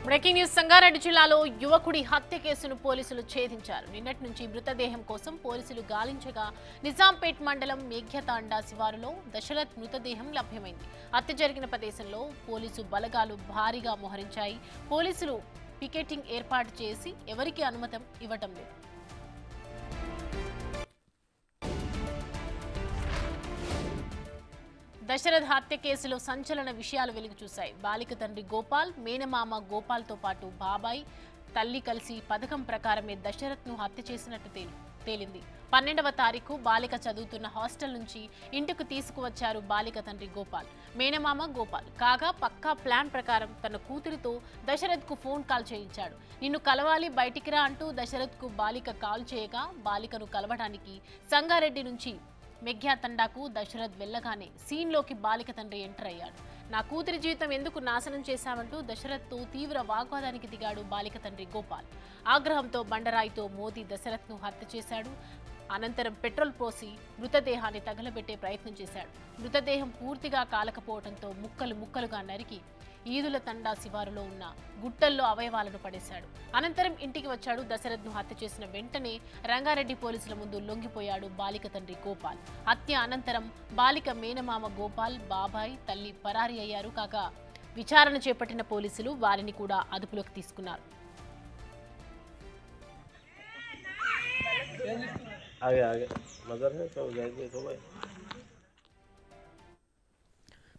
Breaking news Sangareddy జిల్లాలో యువకుడి హత్య కేసును పోలీసులు ఛేదించారు. నిన్నటి నుంచి మృతదేహం కోసం పోలీసులు గాలించగా నిజాంపేట్ మండలం మేఘ్యతాండా శివారులో దశరథ్ మృతదేహం లభ్యమైంది. హత్య జరిగిన ప్రదేశంలో పోలీసు బలగాలు భారీగా మోహరించాయి. పోలీసులు పికెటింగ్ ఏర్పాటు చేసి ఎవరికీ అనుమతి ఇవ్వటం లేదు. దశరథ్ హత్య కేసులో సంచలన విషయాలు వెలుగు చూశాయి. బాలిక తండ్రి గోపాల్, మేనమామ గోపాల్తో పాటు బాబాయ్, తల్లి కలిసి పథకం ప్రకారమే దశరథ్ను హత్య చేసినట్టు తేలింది. 12వ తారీఖు బాలిక చదువుతున్న హాస్టల్ నుంచి ఇంటికి తీసుకువచ్చారు బాలిక తండ్రి గోపాల్, మేనమామ గోపాల్. కాగా పక్కా ప్లాన్ ప్రకారం తన కూతురితో దశరథ్కు ఫోన్ కాల్ చేయించాడు. నిన్ను కలవాలి, బయటికి రా అంటూ దశరథ్కు బాలిక కాల్ చేయగా బాలికను కలవడానికి సంగారెడ్డి నుంచి మేఘ్యతాండాకు దశరథ్ వెళ్లగానే సీన్లోకి బాలిక తండ్రి ఎంటర్ అయ్యాడు. నా కూతురి జీవితం ఎందుకు నాశనం చేశామంటూ దశరథ్తో తీవ్ర వాగ్వాదానికి దిగాడు బాలిక తండ్రి గోపాల్. ఆగ్రహంతో బండరాయితో మోదీ దశరథ్ను హత్య చేశాడు. అనంతరం పెట్రోల్ పోసి మృతదేహాన్ని తగలబెట్టే ప్రయత్నం చేశాడు. మృతదేహం పూర్తిగా కాలకపోవడంతో ముక్కలు ముక్కలుగా నరికి ఈదుల తండా శివారులో ఉన్న గుట్టల్లో అవయవాలను పడేశాడు. అనంతరం ఇంటికి వచ్చాడు. దశరథ్ను హత్య చేసిన వెంటనే రంగారెడ్డి పోలీసుల ముందు లొంగిపోయాడు బాలిక తండ్రి గోపాల్. హత్య అనంతరం బాలిక మేనమామ గోపాల్, బాబాయ్, తల్లి పరారీ అయ్యారు. కాగా విచారణ చేపట్టిన పోలీసులు వారిని కూడా అదుపులోకి తీసుకున్నారు.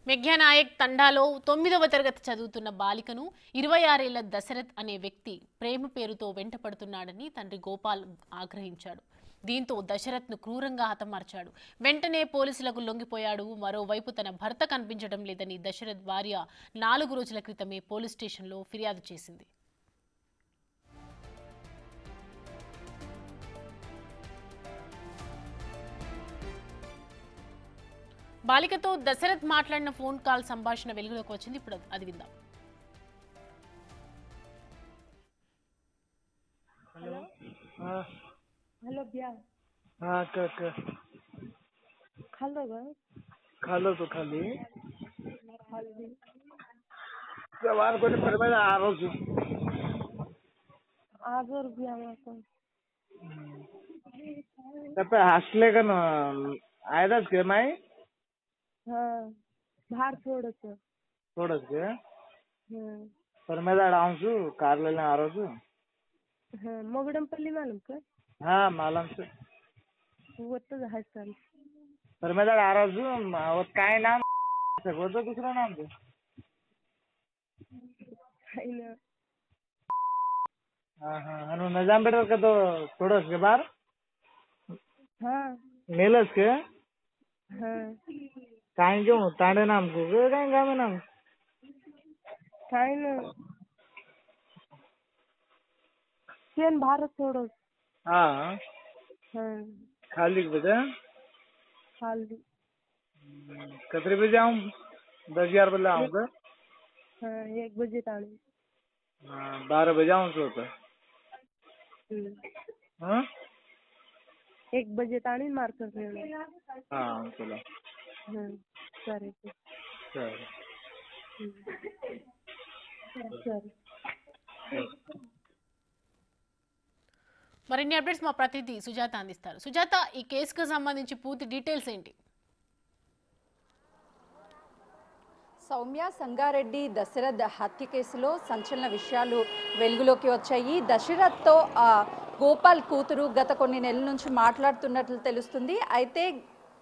మేఘ్యనాయక్ తండాలో 9వ తరగతి చదువుతున్న బాలికను 26 ఏళ్ల దశరథ్ అనే వ్యక్తి ప్రేమ పేరుతో వెంటపడుతున్నాడని తండ్రి గోపాల్ ఆగ్రహించాడు. దీంతో దశరథ్ను క్రూరంగా హతమార్చాడు. వెంటనే పోలీసులకు లొంగిపోయాడు. మరోవైపు తన భర్త కనిపించడం లేదని దశరథ్ భార్య 4 రోజుల క్రితమే పోలీస్ స్టేషన్లో ఫిర్యాదు చేసింది. బాలికతో దశరథ్ మాట్లాడిన ఫోన్ కాల్ సంభాషణ వెలుగులోకి వచ్చింది. ఇప్పుడు అది విందాం. हेलो हेलो भैया हाँ खा लो बस खा लो तो खाली खा ली सवार को परमेल आ रहा हूँ रुपया को तब हॉस्टल का ना आया था क्या मैं हाँ बाहर थोड़ा के परमेल आ रहा हूँ कार लेने आ रहा हूँ हाँ मोगडमपल्ली मालूम का हाँ मालूम से वो तो है सर परमेल आ रहा हूँ वो काय नाम वो तो दूसरा नाम है हाँ हाँ अनु निजाम बेटर का तो थोड़ा के बाहर हाँ नीलस के हाँ काहे क्यों तांडे नाम को कहीं गाँव में नाम काहे ना केन भारत छोड़ो हाँ हाँ खाली बजे खाली कितने बजे आऊँ 10-11 बजे आऊँगा हाँ 1 बजे ताणी 12 बजे आऊँ तो हाँ 1 बजे ताणी मार कर हाँ चलो हाँ सरे सर सरे మరిన్ని అప్డేట్స్ మా ప్రతినిధి సుజాత అందిస్తారు. సుజాత, ఈ కేసుకు సంబంధించి పూర్తి డీటెయిల్స్ ఏంటి? సౌమ్య, సంగారెడ్డి దశరథ్ హత్య కేసులో సంచలన విషయాలు వెలుగులోకి వచ్చాయి. దశరథ్తో గోపాల్ కూతురు గత కొన్ని నెలల నుంచి మాట్లాడుతున్నట్లు తెలుస్తుంది. అయితే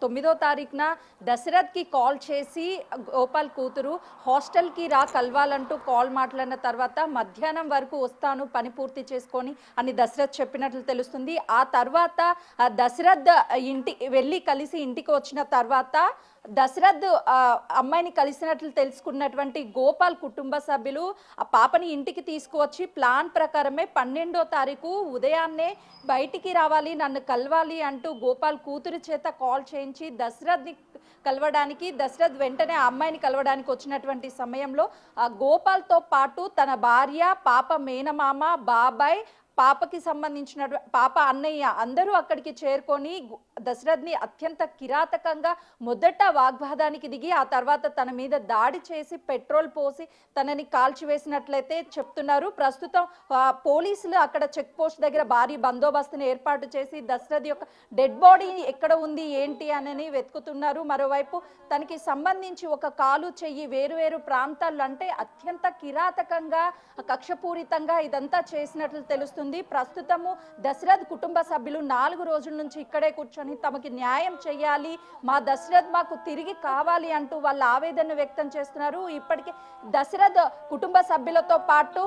9వ తారీఖున దశరథ్కి కాల్ చేసి గోపాల్ కూతురు హాస్టల్కి రా కలవాలంటూ కాల్ మాట్లాడిన తర్వాత మధ్యాహ్నం వరకు వస్తాను పని పూర్తి చేసుకొని అని దశరథ్ చెప్పినట్లు తెలుస్తుంది. ఆ తర్వాత దశరథ్ వెళ్ళి కలిసి ఇంటికి వచ్చిన తర్వాత దశరథ్ అమ్మాయిని కలిసినట్లు తెలుసుకున్నటువంటి గోపాల్ కుటుంబ సభ్యులు ఆ పాపని ఇంటికి తీసుకువచ్చి ప్లాన్ ప్రకారమే 12వ తారీఖు ఉదయాన్నే బయటికి రావాలి, నన్ను కలవాలి అంటూ గోపాల్ కూతురి చేత కాల్ చేయించి దశరథ్ని కలవడానికి దశరథ్ వెంటనే ఆ అమ్మాయిని కలవడానికి వచ్చినటువంటి సమయంలో గోపాల్తో పాటు తన భార్య, పాప మేనమామ, బాబాయ్, పాపకి సంబంధించిన పాప అన్నయ్య అందరూ అక్కడికి చేరుకొని దశరథ్ని అత్యంత కిరాతకంగా మొదట వాగ్వాదానికి దిగి ఆ తర్వాత తన మీద దాడి చేసి పెట్రోల్ పోసి తనని కాల్చివేసినట్లయితే చెప్తున్నారు. ప్రస్తుతం పోలీసులు అక్కడ చెక్ పోస్ట్ దగ్గర భారీ బందోబస్తుని ఏర్పాటు చేసి దశరథ్ యొక్క డెడ్ బాడీ ఎక్కడ ఉంది ఏంటి అని వెతుకుతున్నారు. మరోవైపు తనకి సంబంధించి ఒక కాలు చెయ్యి వేరు ప్రాంతాల్లో అంటే అత్యంత కిరాతకంగా కక్షపూరితంగా ఇదంతా చేసినట్లు తెలుస్తుంది. ప్రస్తుతము దశరథ్ కుటుంబ సభ్యులు 4 రోజుల నుంచి ఇక్కడే కూర్చొని తమకి న్యాయం చేయాలి, మా దశరథ్ మాకు తిరిగి కావాలి అంటూ వాళ్ళ ఆవేదన వ్యక్తం చేస్తున్నారు. ఇప్పటికే దశరథ్ కుటుంబ సభ్యులతో పాటు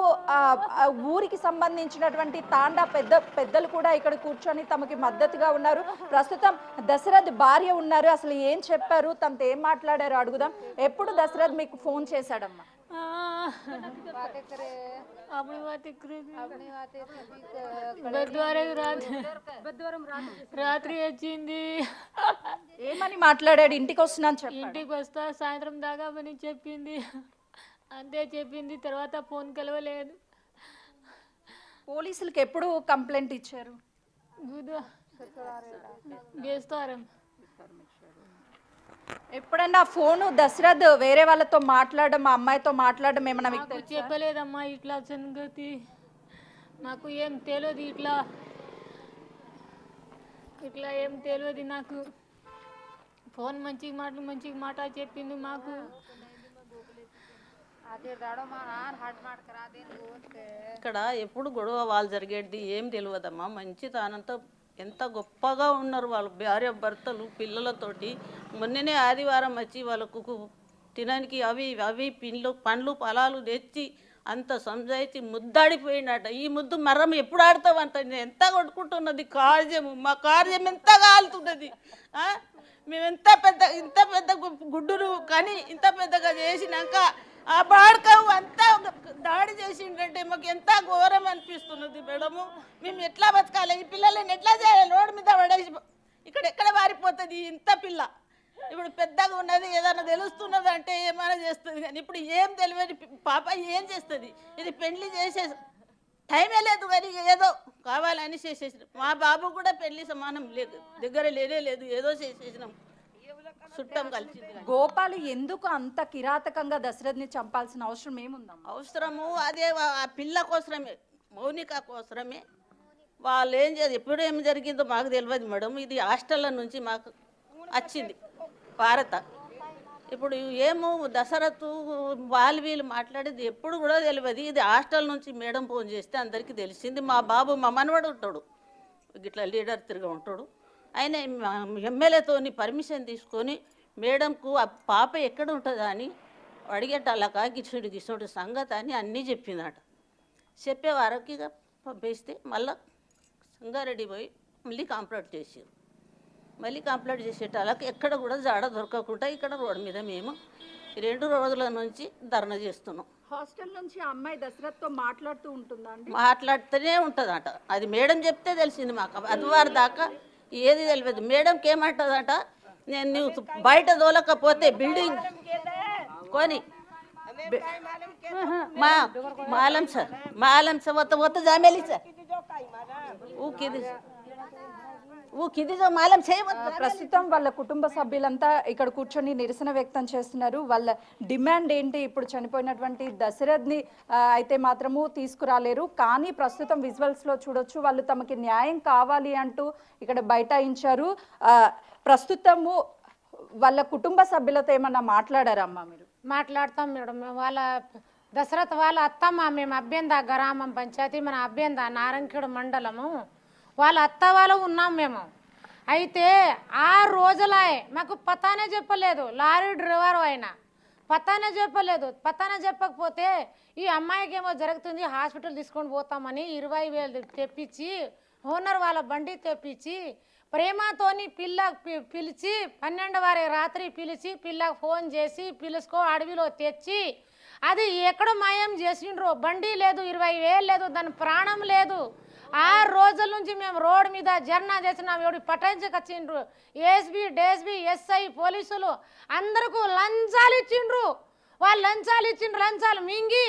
ఊరికి సంబంధించినటువంటి తాండా పెద్దలు కూడా ఇక్కడ కూర్చొని తమకి మద్దతుగా ఉన్నారు. ప్రస్తుతం దశరథ్ భార్య ఉన్నారు. అసలు ఏం చెప్పారు, తమతో ఏం మాట్లాడారు అడుగుదాం. ఎప్పుడు దశరథ్ మీకు ఫోన్ చేశాడమ్మా? రాత్రి వచ్చింది. ఏమని మాట్లాడాడు? ఇంటికి వస్తున్నాను చెప్పి ఇంటికి వస్తా సాయంత్రం దాకా అని చెప్పింది, అంతే చెప్పింది. తర్వాత ఫోన్ కలవలేదు. పోలీసులకు ఎప్పుడు కంప్లైంట్ ఇచ్చారు? గేస్తారం. ఎప్పుడన్నా ఫోను దశరథ్ వేరే వాళ్ళతో మాట్లాడడం, మా అమ్మాయితో మాట్లాడడం ఏమన్నా మీకు తెలుసా? చెప్పలేదమ్మా ఇట్లా సంగతి, నాకు ఏం తెలియదు. ఇట్లా ఏం తెలియదు నాకు. ఫోన్ మంచిగా మాట చెప్పింది మాకు. ఇక్కడ ఎప్పుడు గొడవ వాళ్ళు జరిగేది ఏం తెలియదమ్మా. మంచి తానంతా ఎంత గొప్పగా ఉన్నారు వాళ్ళు, భార్య భర్తలు పిల్లలతోటి. మొన్ననే ఆదివారం వచ్చి వాళ్ళకు తినడానికి అవి పండ్లు పొలాలు తెచ్చి అంత సంజాయిచి ముద్దాడిపోయినట. ఈ ముద్దు మరం ఎప్పుడు ఆడతావు అంత ఎంత కొట్టుకుంటున్నది కార్యము, మా కార్యం ఎంత కాలుతున్నది. మేము ఇంత పెద్ద గుడ్డును కానీ ఇంత పెద్దగా చేసినాక ఆ బాడకవు అంతా దాడి చేసిండంటే మాకు ఎంత ఘోరం అనిపిస్తున్నది మేడము. మేము ఎట్లా బతకాలి, ఈ పిల్లలని ఎట్లా చేయాలి? రోడ్డు మీద పడేసి ఇక్కడ ఎక్కడ మారిపోతుంది ఇంత పిల్ల. ఇప్పుడు పెద్దగా ఉన్నది, ఏదైనా తెలుస్తున్నది అంటే ఏమైనా చేస్తుంది. కానీ ఇప్పుడు ఏం తెలియని పాప ఏం చేస్తుంది? ఇది పెళ్లి చేసే టైమే లేదు కానీ ఏదో కావాలని చేసేసిన. మా బాబు కూడా పెళ్లి సమానం లేదు, దగ్గర లేదు, ఏదో చేసేసినాం, చుట్టం కలిసింది. గోపాలు ఎందుకు అంత కిరాతకంగా దశరథ్ని చంపాల్సిన అవసరం ఏముందమ్మా? అవసరము అదే ఆ పిల్ల కోసమే, మౌనిక కోసమే. వాళ్ళు ఏం చేయాలి, ఎప్పుడు ఏం జరిగిందో మాకు తెలియదు మేడం. ఇది హాస్టల్ల నుంచి మాకు వచ్చింది భారత. ఇప్పుడు ఏమో దశరథ్ వీళ్ళు మాట్లాడేది ఎప్పుడు కూడా తెలియదు. ఇది హాస్టల్ నుంచి మేడం ఫోన్ చేస్తే అందరికీ తెలిసింది. మా బాబు మా మనవడు ఉంటాడు, ఇట్లా లీడర్ తిరిగి ఉంటాడు. ఆయన ఎమ్మెల్యేతోని పర్మిషన్ తీసుకొని మేడంకు ఆ పాప ఎక్కడ ఉంటుందా అని అడిగేటలాగా గిసుడు సంగతి అని అన్నీ చెప్పిందట. చెప్పే వారికి పంపిస్తే మళ్ళీ సంగారెడ్డి పోయి మళ్ళీ కంప్లైంట్ చేసారు. మళ్ళీ కంప్లైంట్ చేసేటలాగా ఎక్కడ కూడా జాడ దొరకకుండా ఇక్కడ రోడ్డు మీద మేము 2 రోజుల నుంచి ధర్నా చేస్తున్నాం. హాస్టల్ నుంచి అమ్మాయి దశరథ్తో మాట్లాడుతూ ఉంటుందా అండి? మాట్లాడుతూనే ఉంటుందట. అది మేడం చెప్తే తెలిసింది మాకు. అదివారి దాకా ఏది తెలియదు. మేడంకి ఏమంటుందట, నేను నువ్వు బయట దోలకపోతే బిల్డింగ్ కొని మాలం సార్ వత్త జామేలి సార్ మాలం చేయవద్దు. ప్రస్తుతం వాళ్ళ కుటుంబ సభ్యులంతా ఇక్కడ కూర్చొని నిరసన వ్యక్తం చేస్తున్నారు. వాళ్ళ డిమాండ్ ఏంటి? ఇప్పుడు చనిపోయినటువంటి దశరథ్ని అయితే మాత్రము తీసుకురాలేరు, కానీ ప్రస్తుతం విజువల్స్ లో చూడొచ్చు వాళ్ళు తమకి న్యాయం కావాలి అంటూ ఇక్కడ బైఠాయించారు. ప్రస్తుతము వాళ్ళ కుటుంబ సభ్యులతో ఏమన్నా మాట్లాడారమ్మా మీరు? మాట్లాడతాం మేడం. వాళ్ళ దశరథ్ వాళ్ళ అత్తమ్మ, మేము అభ్యంద గ్రామం పంచాయతీ, మన అభ్యంద నారంకేడు మండలము, వాళ్ళ అత్త వాళ్ళు ఉన్నాం మేము. అయితే 6 రోజులే మాకు పతానే చెప్పలేదు. లారీ డ్రైవర్ అయినా పతానే చెప్పలేదు. పతానే చెప్పకపోతే ఈ అమ్మాయికి ఏమో జరుగుతుంది, హాస్పిటల్ తీసుకొని పోతామని 20,000 తెప్పించి ఓనర్ వాళ్ళ బండి తెప్పించి ప్రేమతోని పిలిచి 12 రాత్రి పిలిచి పిల్లకు ఫోన్ చేసి పిలుచుకో అడవిలో తెచ్చి అది ఎక్కడో మాయం చేసిండ్రు. బండి లేదు, 20,000 లేదు, దాని ప్రాణం లేదు. 6 రోజుల నుంచి మేము రోడ్డు మీద జర్నా చేసినాం. ఎవడు పటాయించకొచ్చిండ్రు. ఏఎస్బి, డేఎస్బి, ఎస్ఐ, పోలీసులు అందరికీ లంచాలు ఇచ్చిండ్రు. వాళ్ళు లంచాలు మింగి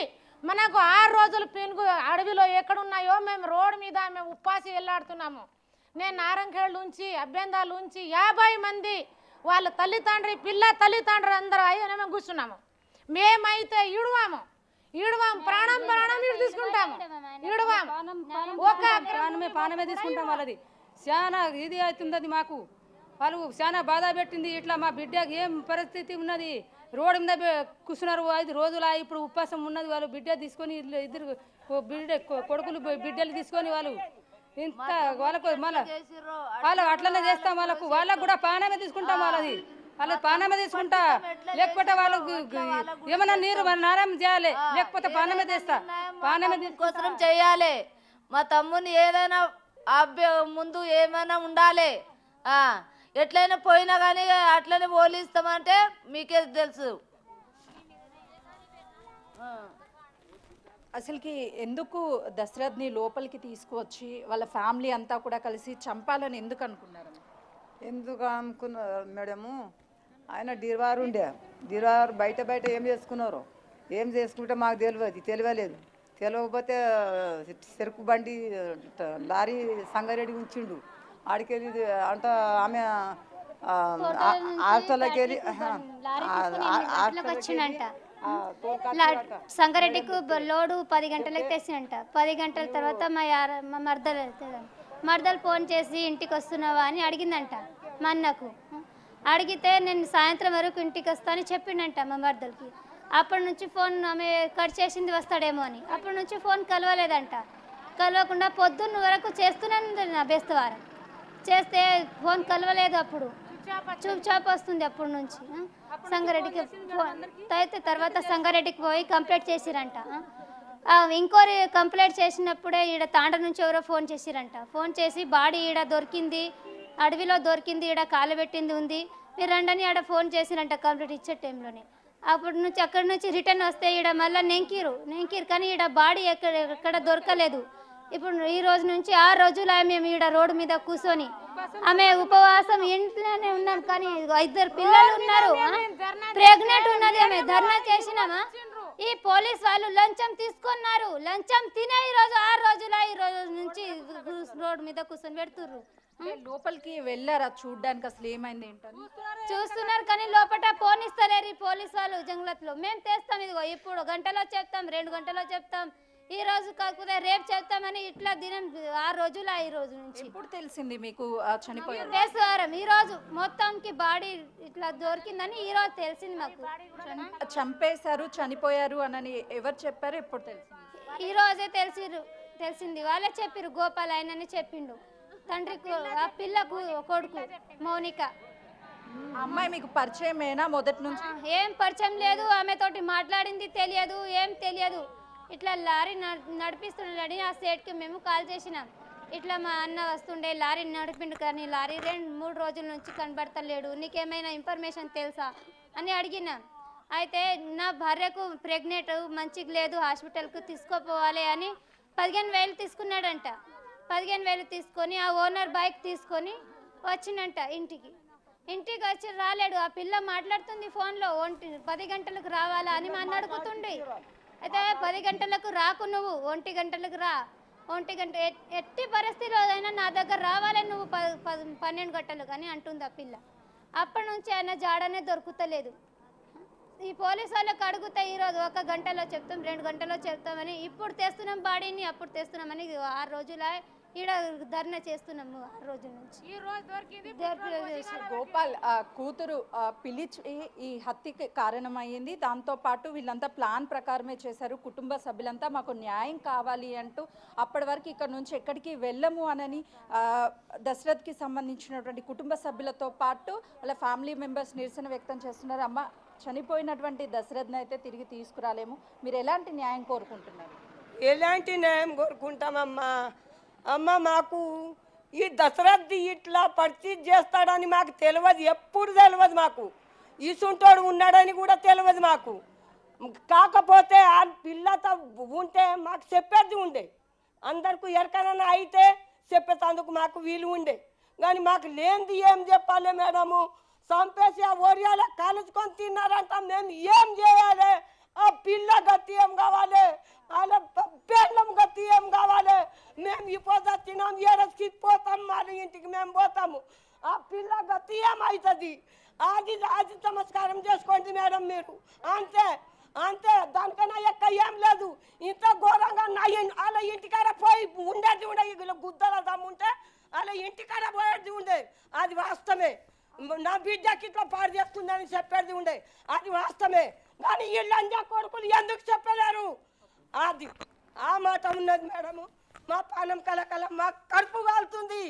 మనకు 6 రోజులు పీనుగు అడవిలో ఎక్కడున్నాయో మేము రోడ్డు మీద మేము ఉప్పాసి వెళ్ళాడుతున్నాము. నేను నారంకేళ్ళ నుంచి అభ్యందాల నుంచి 50 మంది వాళ్ళ తల్లిదండ్రి పిల్ల తల్లిదండ్రులు అందరూ అయ్యో మేము కూర్చున్నాము. మేమైతే ఈడువాము ప్రాణం ఇటు తీసుకుంటాము. ఈడువాము ఒక ప్రాణమే తీసుకుంటాం. వాళ్ళది చాలా ఇది అవుతుంది మాకు. వాళ్ళు చాలా బాధ పెట్టింది. ఇట్లా మా బిడ్డకి ఏం పరిస్థితి ఉన్నది, రోడ్డు మీద కూర్చున్నారు 5 రోజులు. ఇప్పుడు ఉపవాసం ఉన్నది. వాళ్ళు బిడ్డ తీసుకొని ఇద్దరు కొడుకులు బిడ్డలు తీసుకొని వాళ్ళు ఇంత వాళ్ళకు మళ్ళీ వాళ్ళు అట్లనే చేస్తాం. వాళ్ళకు కూడా పానమే తీసుకుంటాం. వాళ్ళ పానమే తీసుకుంటా, లేకపోతే వాళ్ళకు ఏమన్నా నీరు నారం చేయాలి, లేకపోతే పానమే చేస్తా. పానమే కోసం చేయాలి. మా తమ్ముని ఏదైనా ముందు ఏమైనా ఉండాలి. ఎట్లయినా పోయినా కానీ అట్లనే పోలిస్తామంటే మీకే తెలుసు. అసలుకి ఎందుకు దశరథ్ని లోపలికి తీసుకువచ్చి వాళ్ళ ఫ్యామిలీ అంతా కూడా కలిసి చంపాలని ఎందుకు అనుకున్నారు? ఎందుకు అనుకున్నారు మేడము, ఆయన డిర్వారు ఉండే. డిర్వారు బయట ఏం చేసుకున్నారు, ఏం చేసుకుంటే మాకు తెలియలేదు. తెలియకపోతే చెరుకు బండి లారీ సంగారెడ్డి ఉంచిండు. ఆడికెళ్ళి అంట ఆమె ఆటోలకి వెళ్ళి వచ్చిందంట. సంగారెడ్డికి లోడు 10 గంటలకు తెచ్చినంట. 10 గంటల తర్వాత మా మర్దలు ఫోన్ చేసి ఇంటికి వస్తున్నావా అని అడిగిందంట మా అన్నకు. అడిగితే నేను సాయంత్రం వరకు ఇంటికి వస్తా అని చెప్పిండంట మా మర్దలకి. అప్పటి నుంచి ఫోన్ ఆమె కట్ చేసింది వస్తాడేమో అని. అప్పటి నుంచి ఫోన్ కలవలేదంట. కలవకుండా పొద్దున్న వరకు చేస్తూనే ఉంది నా బేస్తవారం. చేస్తే ఫోన్ కలవలేదు. అప్పుడు చూపు వస్తుంది అప్పటి నుంచి. సంగారెడ్డికి అయితే తర్వాత సంగారెడ్డికి పోయి కంప్లైంట్ చేసిరంట. ఇంకోరి కంప్లైంట్ చేసినప్పుడే ఈడ తాండ నుంచి ఎవరో ఫోన్ చేసిరంట. ఫోన్ చేసి బాడీ ఈడ దొరికింది, అడవిలో దొరికింది, ఈడ కాలబెట్టింది ఉంది, మీరు రండని ఆడ ఫోన్ చేసిరంట కంప్లైంట్ ఇచ్చే టైంలోనే. అప్పటి నుంచి అక్కడి నుంచి రిటర్న్ వస్తే ఈడ మళ్ళీ నెంకీరు కానీ ఈడ బాడీ ఎక్కడ దొరకలేదు. ఇప్పుడు ఈ రోజు నుంచి 6 రోజులు మేము ఈడ రోడ్డు మీద కూర్చొని ఆమె ఉపవాసం ఇంట్లోనే ఉన్నాం. కానీ 2 పిల్లలు ఉన్నారు, ప్రెగ్నెంట్ ఉన్నది. ఆమె ధర్నా చేసినామా, ఈ పోలీస్ వాళ్ళు లంచం తీసుకున్నారు. లంచం తినే ఈ రోజు 6 రోజుల ఈ రోజు నుంచి రోడ్డు మీద కూర్చొని పెడుతుర్రు. లోపలికి వెళ్ళారా చూడ్డానికి అసలు ఏమైంది ఏంటని చూస్తున్నారు. కానీ లోపల పోనిస్తలేరు పోలీస్ వాళ్ళు జంగ్లత్లో. మేము తెస్తాం, ఇదిగో ఇప్పుడు గంటలో చెప్తాం, 2 గంటలో చెప్తాం, ఈ రోజు కాకపోతే రేపు చెప్తామని ఇట్లా దినం 6 రోజులు. ఈ రోజు నుంచి ఎప్పుడు తెలిసింది మీకు చనిపోయారు? బేస్తవారం ఈ రోజు మొత్తానికి బాడీ ఇట్లా దొరికిందని ఈ రోజు తెలిసింది మాకు. చంపేశారు చనిపోయారు అని ఎవరు చెప్పారు, ఎప్పుడు తెలిసింది? ఈ రోజే తెలిసింది. వాళ్ళే చెప్పిరు. గోపాల్ ఆయనని చెప్పిండు. తండ్రికి ఆ పిల్లకు కొడుకు మౌనిక. అమ్మాయి మీకు పరిచయమేనా మొదటి నుంచి? ఏం పరిచయం లేదు. ఆమెతోటి మాట్లాడింది తెలియదు, ఏం తెలియదు. ఇట్లా లారీ నడిపిస్తుండని ఆ సేట్కి మేము కాల్ చేసినాం. ఇట్లా మా అన్న వస్తుండే లారీ నడిపిండు, కానీ లారీ 2-3 రోజుల నుంచి కనబడతలేడు, నీకేమైనా ఇన్ఫర్మేషన్ తెలుసా అని అడిగినాం. అయితే నా భార్యకు ప్రెగ్నెంట్, మంచిగా లేదు, హాస్పిటల్కు తీసుకోపోవాలి అని 15,000 తీసుకున్నాడంట. 15,000 తీసుకొని ఆ ఓనర్ బైక్ తీసుకొని వచ్చిందంట ఇంటికి వచ్చి రాలేడు. ఆ పిల్ల మాట్లాడుతుంది ఫోన్లో, 10 గంటలకు రావాలా అని మా అన్న అడుగుతుండే. అయితే 10 గంటలకు రాకు, నువ్వు 1 గంటలకు రా. 1 గంట ఎట్టి పరిస్థితిలో అయినా నా దగ్గర రావాలి నువ్వు 12 గంటలకు అని అంటుంది ఆ పిల్ల. అప్పటి నుంచి ఆయన జాడనే దొరుకుతలేదు. ఈ పోలీసు వాళ్ళకి అడిగితే ఈరోజు 1 గంటలో చెప్తాం, 2 గంటలో చెప్తామని, ఇప్పుడు తెస్తున్నాం బాడీని, అప్పుడు తెస్తున్నామని 6 రోజుల ఈడ ధర్నా చేస్తున్నాము. 6 రోజుల నుంచి గోపాల్ కూతురు పిలిచి ఈ హత్యకి కారణమైంది. దాంతోపాటు వీళ్ళంతా ప్లాన్ ప్రకారమే చేశారు. కుటుంబ సభ్యులంతా మాకు న్యాయం కావాలి అంటూ అప్పటి వరకు ఇక్కడ నుంచి ఎక్కడికి వెళ్ళము అనని దశరథ్కి సంబంధించినటువంటి కుటుంబ సభ్యులతో పాటు వాళ్ళ ఫ్యామిలీ మెంబర్స్ నిరసన వ్యక్తం చేస్తున్నారు. అమ్మ, చనిపోయినటువంటి దశరథ్ని అయితే తిరిగి తీసుకురాలేము, మీరు ఎలాంటి న్యాయం కోరుకుంటున్నారు? ఎలాంటి న్యాయం కోరుకుంటామమ్మా? అమ్మ, మాకు ఈ దశరథ్ ఇట్లా పరిస్థితి చేస్తాడని మాకు తెలియదు, ఎప్పుడు తెలియదు. మాకు ఈసుంటోడు ఉన్నాడని కూడా తెలియదు మాకు. కాకపోతే ఆ పిల్లతో ఉంటే మాకు చెప్పేది ఉండే, అందరికి ఎరకనన్నా అయితే చెప్పేటందుకు మాకు వీలు ఉండే. కానీ మాకు లేనిది ఏం చెప్పాలి మేడము? చంపేసి ఆ ఓరియాలో కాలుచుకొని తిన్నారంట. మేము ఏం చేయాలి? ఆ పిల్ల గతి ఏం కావాలి, వాళ్ళ పేర్లం గతి ఏం కావాలి. మేము ఇప్పుడు తినాం, ఏడకి పోతాం, వాళ్ళ ఇంటికి మేము పోతాము. ఆ పిల్ల గతి ఏమవుతుంది? అది అది నమస్కారం చేసుకోండి మేడం మీరు, అంతే అంతే. దానికన్నా ఎక్క ఏం లేదు. ఇంత ఘోరంగా వాళ్ళ ఇంటికాడ పోయి ఉండేది ఉండే, గుద్దల దమ్ముంటే వాళ్ళ ఇంటికాడ పోయేది ఉండే, అది వాస్తవమే. నా బిడ్డకి ఇట్లా పాడు చేస్తుందని చెప్పేది ఉండే, అది వాస్తవమే. కానీ వీళ్ళంజా కొడుకులు ఎందుకు చెప్పలేరు? అది ఆ మాట ఉన్నది మేడము. మా పానం కలకల, మా కడుపు కాలుతుంది.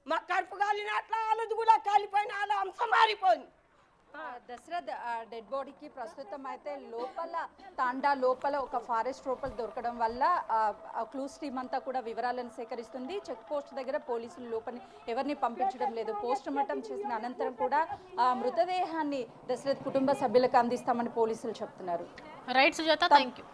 మా కడుపు కాలినట్ల వాళ్ళది కూడా కాలిపోయిన, వాళ్ళ అంశం మారిపోయింది. దశరథ్ డెడ్ బాడీకి ప్రస్తుతం అయితే లోపల తాండా లోపల ఒక ఫారెస్ట్ లోపల దొరకడం వల్ల క్లూస్ టీమ్ అంతా కూడా వివరాలను సేకరిస్తుంది. చెక్ పోస్ట్ దగ్గర పోలీసులు లోపలి ఎవరిని పంపించడం లేదు. పోస్ట్ మార్టం చేసిన అనంతరం కూడా మృతదేహాన్ని దశరథ్ కుటుంబ సభ్యులకు అందిస్తామని పోలీసులు చెప్తున్నారు. Right Sujatha, thank you.